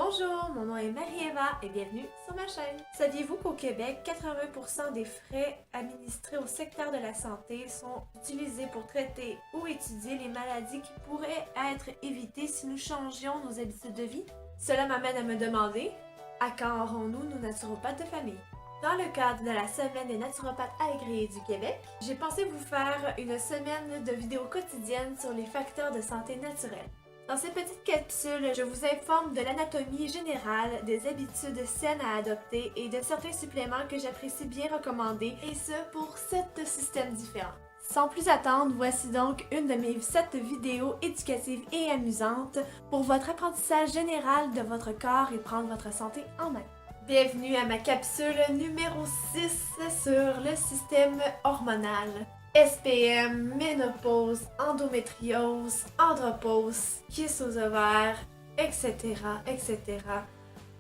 Bonjour, mon nom est Marie-Eva et bienvenue sur ma chaîne. Saviez-vous qu'au Québec, 80% des frais administrés au secteur de la santé sont utilisés pour traiter ou étudier les maladies qui pourraient être évitées si nous changions nos habitudes de vie? Cela m'amène à me demander, à quand aurons-nous nos naturopathes de famille? Dans le cadre de la semaine des naturopathes agréés du Québec, j'ai pensé vous faire une semaine de vidéos quotidiennes sur les facteurs de santé naturels. Dans cette petite capsule, je vous informe de l'anatomie générale, des habitudes saines à adopter et de certains suppléments que j'apprécie bien recommander, et ce pour 7 systèmes différents. Sans plus attendre, voici donc une de mes 7 vidéos éducatives et amusantes pour votre apprentissage général de votre corps et prendre votre santé en main. Bienvenue à ma capsule numéro 6 sur le système hormonal. SPM, ménopause, endométriose, andropause, kyste aux ovaires, etc., etc.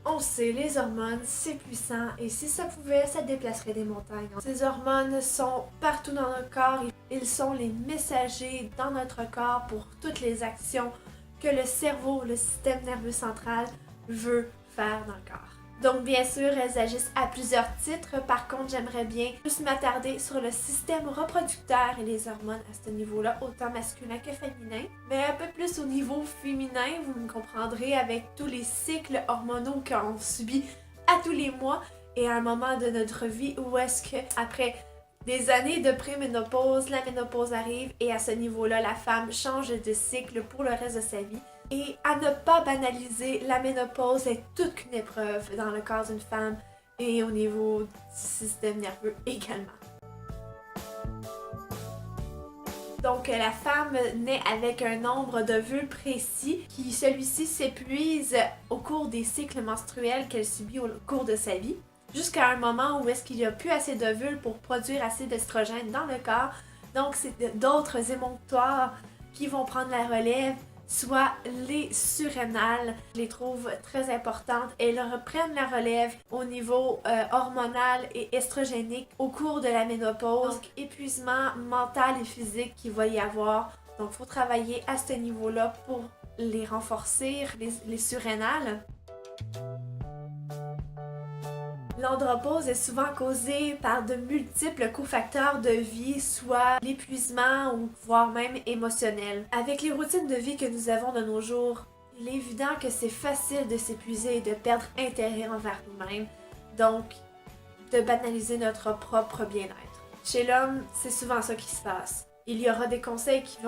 On sait, les hormones, c'est puissant et si ça pouvait, ça déplacerait des montagnes. Ces hormones sont partout dans notre corps. Ils sont les messagers dans notre corps pour toutes les actions que le cerveau, le système nerveux central, veut faire dans le corps. Donc bien sûr, elles agissent à plusieurs titres. Par contre, j'aimerais bien plus m'attarder sur le système reproducteur et les hormones à ce niveau-là, autant masculin que féminin. Mais un peu plus au niveau féminin, vous me comprendrez avec tous les cycles hormonaux qu'on subit à tous les mois et à un moment de notre vie où est-ce que, après des années de préménopause, la ménopause arrive et à ce niveau-là, la femme change de cycle pour le reste de sa vie. Et à ne pas banaliser, la ménopause est toute qu'une épreuve dans le corps d'une femme et au niveau du système nerveux également. Donc la femme naît avec un nombre d'ovules précis qui celui-ci s'épuise au cours des cycles menstruels qu'elle subit au cours de sa vie, jusqu'à un moment où est-ce qu'il n'y a plus assez d'ovules pour produire assez d'estrogène dans le corps. Donc c'est d'autres émonctoires qui vont prendre la relève, soit les surrénales. Je les trouve très importantes. Elles reprennent la relève au niveau hormonal et estrogénique au cours de la ménopause. Donc, épuisement mental et physique qu'il va y avoir. Donc, il faut travailler à ce niveau-là pour les renforcer, les surrénales. L'andropause est souvent causée par de multiples cofacteurs de vie, soit l'épuisement ou voire même émotionnel. Avec les routines de vie que nous avons de nos jours, il est évident que c'est facile de s'épuiser et de perdre intérêt envers nous-mêmes, donc de banaliser notre propre bien-être. Chez l'homme, c'est souvent ça qui se passe. Il y aura des conseils qui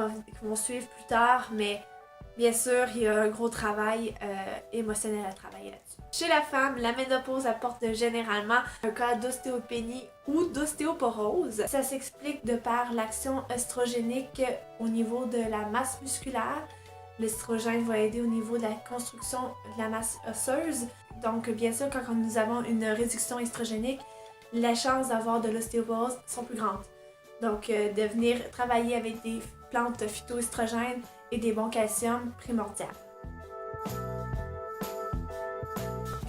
vont suivre plus tard, mais bien sûr, il y a un gros travail émotionnel à travailler là-dessus. Chez la femme, la ménopause apporte généralement un cas d'ostéopénie ou d'ostéoporose. Ça s'explique de par l'action œstrogénique au niveau de la masse musculaire. L'estrogène va aider au niveau de la construction de la masse osseuse. Donc, bien sûr, quand nous avons une réduction estrogénique, les chances d'avoir de l'ostéoporose sont plus grandes. Donc, de venir travailler avec des plantes phytoestrogènes et des bons calcium primordial.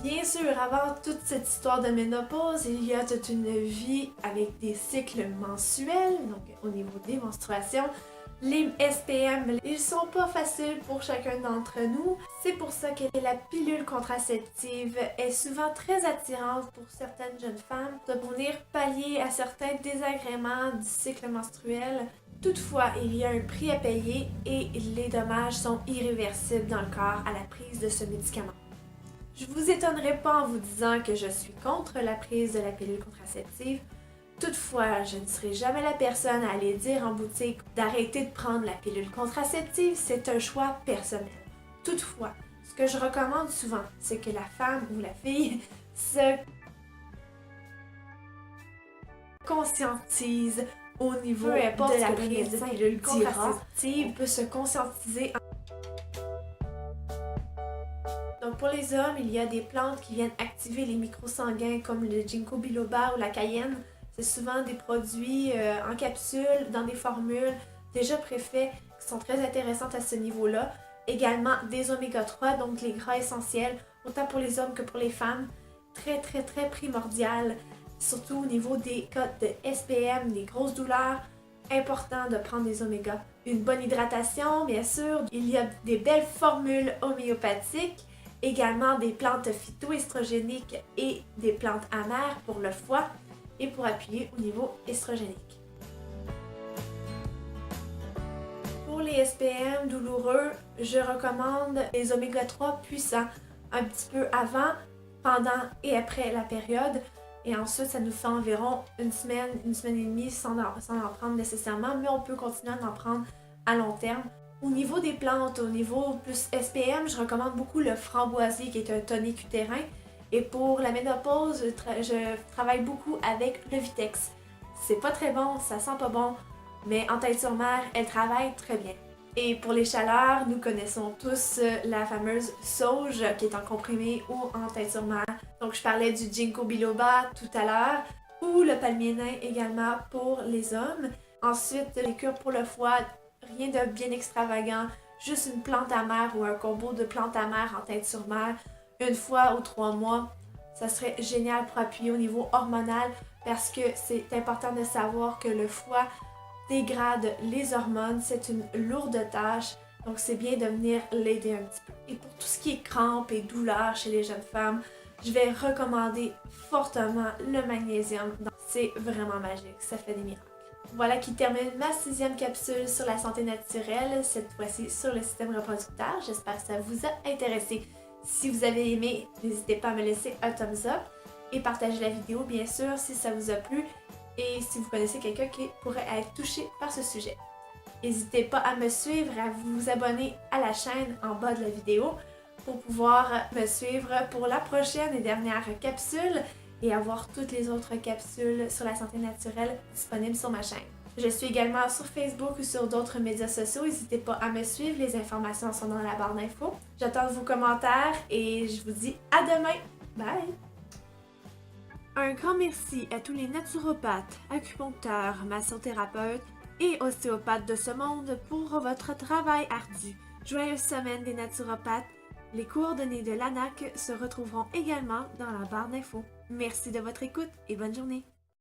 Bien sûr, avant toute cette histoire de ménopause, il y a toute une vie avec des cycles mensuels, donc au niveau des menstruations. Les SPM, ils sont pas faciles pour chacun d'entre nous. C'est pour ça que la pilule contraceptive est souvent très attirante pour certaines jeunes femmes de venir pallier à certains désagréments du cycle menstruel. Toutefois, il y a un prix à payer et les dommages sont irréversibles dans le corps à la prise de ce médicament. Je vous étonnerai pas en vous disant que je suis contre la prise de la pilule contraceptive. Toutefois, je ne serai jamais la personne à aller dire en boutique d'arrêter de prendre la pilule contraceptive, c'est un choix personnel. Toutefois, ce que je recommande souvent, c'est que la femme ou la fille se conscientise au niveau de la prise de pilule contraceptive. On peut se conscientiser. Donc pour les hommes, il y a des plantes qui viennent activer les microsanguins comme le ginkgo biloba ou la cayenne. C'est souvent des produits en capsule, dans des formules déjà préfaits qui sont très intéressantes à ce niveau-là. Également des oméga 3, donc les gras essentiels, autant pour les hommes que pour les femmes. Très très très primordial, surtout au niveau des cas de SPM, des grosses douleurs. Important de prendre des omégas. Une bonne hydratation, bien sûr. Il y a des belles formules homéopathiques Également des plantes phytoestrogéniques et des plantes amères pour le foie et pour appuyer au niveau estrogénique. Pour les SPM douloureux, je recommande les oméga 3 puissants un petit peu avant, pendant et après la période. Et ensuite, ça nous fait environ une semaine et demie sans en prendre nécessairement, mais on peut continuer à en prendre à long terme. Au niveau des plantes, au niveau plus SPM, je recommande beaucoup le framboisier qui est un tonique utérin. Et pour la ménopause, je travaille beaucoup avec le Vitex. C'est pas très bon, ça sent pas bon, mais en tête-sur-mer, elle travaille très bien. Et pour les chaleurs, nous connaissons tous la fameuse sauge qui est en comprimé ou en tête-sur-mer. Donc je parlais du ginkgo biloba tout à l'heure, ou le palmier nain également pour les hommes. Ensuite, les cures pour le foie, rien de bien extravagant, juste une plante amère ou un combo de plantes amères en tête-sur-mer, une fois ou 3 mois. Ça serait génial pour appuyer au niveau hormonal parce que c'est important de savoir que le foie dégrade les hormones, c'est une lourde tâche, donc c'est bien de venir l'aider un petit peu. Et pour tout ce qui est crampes et douleurs chez les jeunes femmes, je vais recommander fortement le magnésium. C'est vraiment magique, ça fait des miracles. Voilà qui termine ma 6e capsule sur la santé naturelle, cette fois-ci sur le système reproducteur. J'espère que ça vous a intéressé. Si vous avez aimé, n'hésitez pas à me laisser un thumbs up et partager la vidéo bien sûr si ça vous a plu et si vous connaissez quelqu'un qui pourrait être touché par ce sujet. N'hésitez pas à me suivre, à vous abonner à la chaîne en bas de la vidéo pour pouvoir me suivre pour la prochaine et dernière capsule et avoir toutes les autres capsules sur la santé naturelle disponibles sur ma chaîne. Je suis également sur Facebook ou sur d'autres médias sociaux, n'hésitez pas à me suivre, les informations sont dans la barre d'infos. J'attends vos commentaires et je vous dis à demain! Bye! Un grand merci à tous les naturopathes, acupuncteurs, massothérapeutes et ostéopathes de ce monde pour votre travail ardu. Joyeuse semaine des naturopathes! Les coordonnées de l'ANAC se retrouveront également dans la barre d'infos. Merci de votre écoute et bonne journée!